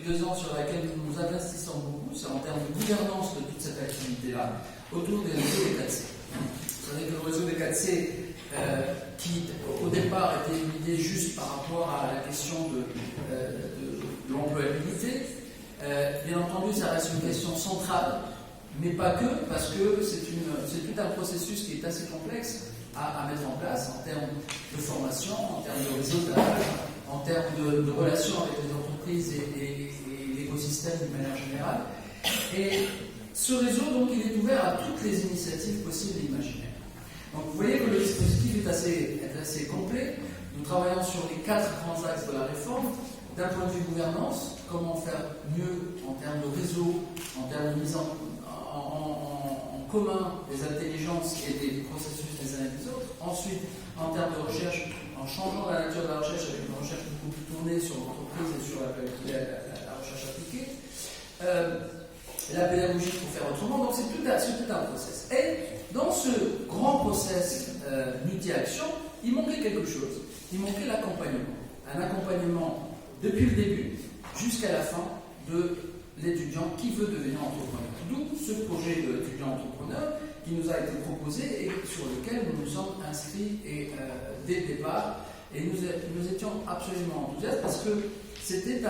2 ans sur laquelle nous nous investissons beaucoup, c'est en termes de gouvernance de toute cette activité-là, autour des réseaux des 4C. Vous savez que le réseau des 4C, qui au départ était une idée juste par rapport à la question de l'employabilité, bien entendu ça reste une question centrale, mais pas que, parce que c'est tout un processus qui est assez complexe à mettre en place en termes de formation, en termes de réseautage, en termes de relations avec les entreprises et l'écosystème d'une manière générale. Et ce réseau, donc, il est ouvert à toutes les initiatives possibles et imaginaires. Donc vous voyez que le dispositif est assez complet. Nous travaillons sur les 4 grands axes de la réforme. D'un point de vue gouvernance, comment faire mieux en termes de réseau, en termes de mise en commun des intelligences et des processus les uns et des autres. Ensuite, en termes de recherche, en changeant la nature de la recherche avec une recherche beaucoup plus tournée sur l'entreprise et sur la recherche appliquée. La pédagogie pour faire autrement, donc c'est tout un process. Et dans ce grand process multi-action, il manquait quelque chose. Il manquait l'accompagnement. Un accompagnement depuis le début jusqu'à la fin de l'étudiant qui veut devenir entrepreneur. D'où ce projet d'étudiant entrepreneur qui nous a été proposé et sur lequel nous nous sommes inscrits dès le départ. Et nous étions absolument enthousiastes parce que c'était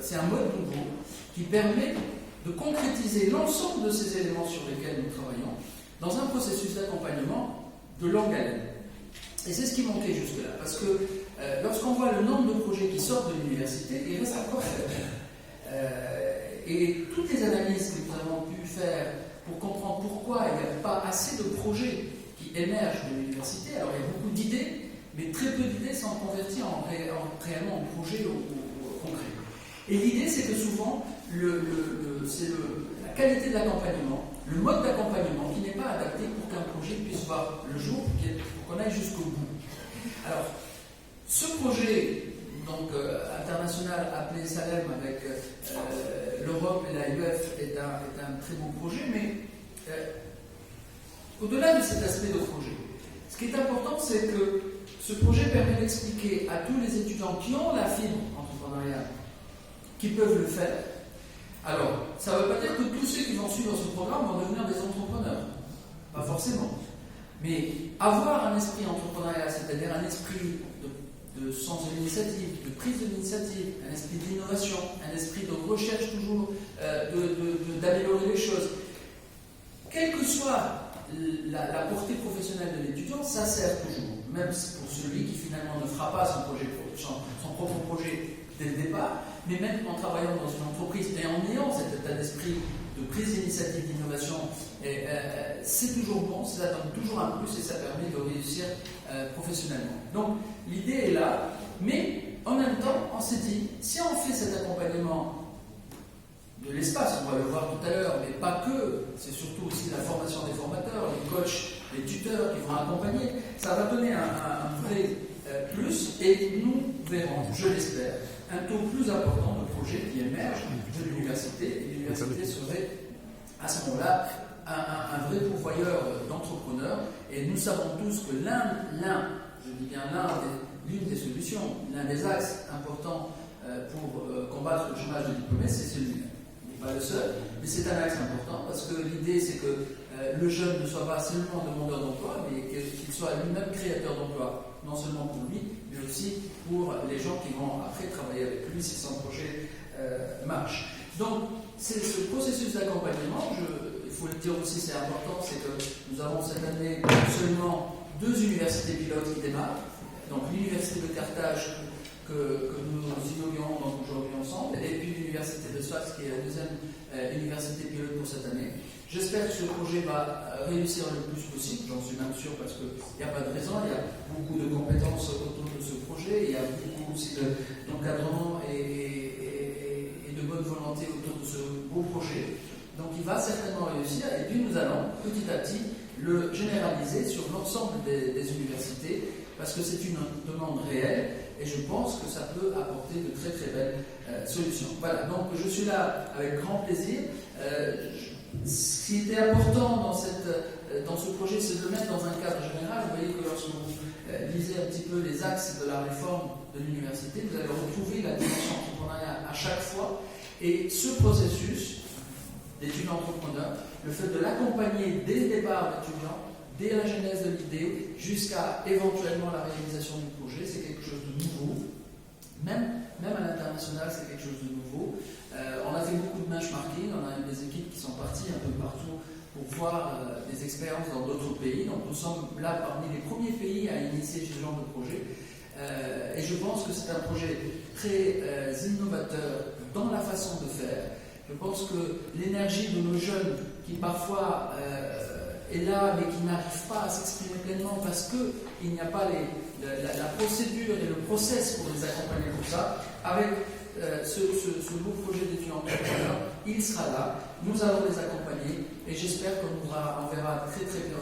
c'est un mode nouveau qui permet de concrétiser l'ensemble de ces éléments sur lesquels nous travaillons dans un processus d'accompagnement de longue haleine. Et c'est ce qui manquait jusque-là, parce que lorsqu'on voit le nombre de projets qui sortent de l'université, il reste encore et toutes les analyses que nous avons pu faire pour comprendre pourquoi il n'y a pas assez de projets qui émergent de l'université, alors il y a beaucoup d'idées, mais très peu d'idées sont converties réellement en projets concrets. Et l'idée, c'est que souvent, c'est la qualité de l'accompagnement, le mode d'accompagnement qui n'est pas adapté pour qu'un projet puisse voir le jour, pour qu'on aille jusqu'au bout. Alors, ce projet donc, international appelé Salem avec l'Europe et la UF est un très beau projet, mais au-delà de cet aspect de projet, ce qui est important, c'est que ce projet permet d'expliquer à tous les étudiants qui ont la fibre entrepreneuriale, qui peuvent le faire. Alors, ça ne veut pas dire que tous ceux qui vont suivre ce programme vont devenir des entrepreneurs. Pas forcément. Mais avoir un esprit entrepreneurial, c'est-à-dire un esprit de sens de l'initiative, de prise de l'initiative, un esprit d'innovation, un esprit de recherche toujours, d'améliorer les choses, quelle que soit la portée professionnelle de l'étudiant, ça sert toujours. Même pour celui qui finalement ne fera pas son propre projet dès le départ, mais même en travaillant dans une entreprise et en ayant cet état d'esprit de prise d'initiative, d'innovation, c'est toujours bon, ça donne toujours un plus et ça permet de réussir professionnellement. Donc l'idée est là, mais en même temps, on s'est dit, si on fait cet accompagnement de l'espace, on va le voir tout à l'heure, mais pas que, c'est surtout aussi la formation des formateurs, les coachs, les tuteurs qui vont accompagner, ça va donner un vrai plus et nous verrons, je l'espère, un taux plus important de projets qui émergent de l'université. Et l'université serait à ce moment-là un vrai pourvoyeur d'entrepreneurs. Et nous savons tous que je dis bien l'une des solutions, l'un des axes importants pour combattre le chômage des diplômés, c'est celui-là. Il n'est pas le seul, mais c'est un axe important parce que l'idée c'est que le jeune ne soit pas seulement demandeur d'emploi, mais qu'il soit lui-même créateur d'emploi, non seulement pour lui, mais aussi pour les gens qui vont après travailler avec lui si son projet marche. Donc, c'est ce processus d'accompagnement, il faut le dire aussi, c'est important, c'est que nous avons cette année seulement 2 universités pilotes qui démarrent, donc l'université de Carthage que nous inaugurons aujourd'hui ensemble, et puis l'université de Sfax qui est la 2e université pilote pour cette année. J'espère que ce projet va réussir le plus possible, j'en suis même sûr parce qu'il n'y a pas de raison, il y a beaucoup de compétences autour de ce projet, il y a beaucoup aussi d'encadrement et de bonne volonté autour de ce beau projet. Donc il va certainement réussir et puis nous allons petit à petit le généraliser sur l'ensemble des universités parce que c'est une demande réelle et je pense que ça peut apporter de très très belles solutions. Voilà, donc je suis là avec grand plaisir. Ce qui était important dans ce projet, c'est de le mettre dans un cadre général. Vous voyez que lorsque vous lisez un petit peu les axes de la réforme de l'université, vous allez retrouver la dimension entrepreneuriale à chaque fois. Et ce processus d'études entrepreneurs, le fait de l'accompagner dès le départ d'étudiants, dès la genèse de l'idée, jusqu'à éventuellement la réalisation du projet, c'est quelque chose de nouveau. Même à l'international, c'est quelque chose de nouveau. On a fait beaucoup de benchmarking, on a des équipes qui sont parties un peu partout pour voir des expériences dans d'autres pays. Donc nous sommes là parmi les premiers pays à initier ce genre de projet. Et je pense que c'est un projet très innovateur dans la façon de faire. Je pense que l'énergie de nos jeunes qui parfois est là mais qui n'arrive pas à s'exprimer pleinement parce qu'il n'y a pas la procédure et le process pour les accompagner pour ça, avec ce beau projet d'étudiants entrepreneurs, il sera là, nous allons les accompagner et j'espère qu'on verra très très bien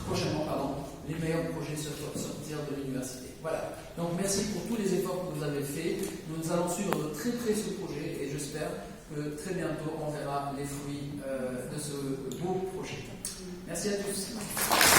prochainement les meilleurs projets sortir de l'université. Voilà, donc merci pour tous les efforts que vous avez faits. Nous allons suivre de très près ce projet et j'espère que très bientôt on verra les fruits de ce beau projet. Merci à tous.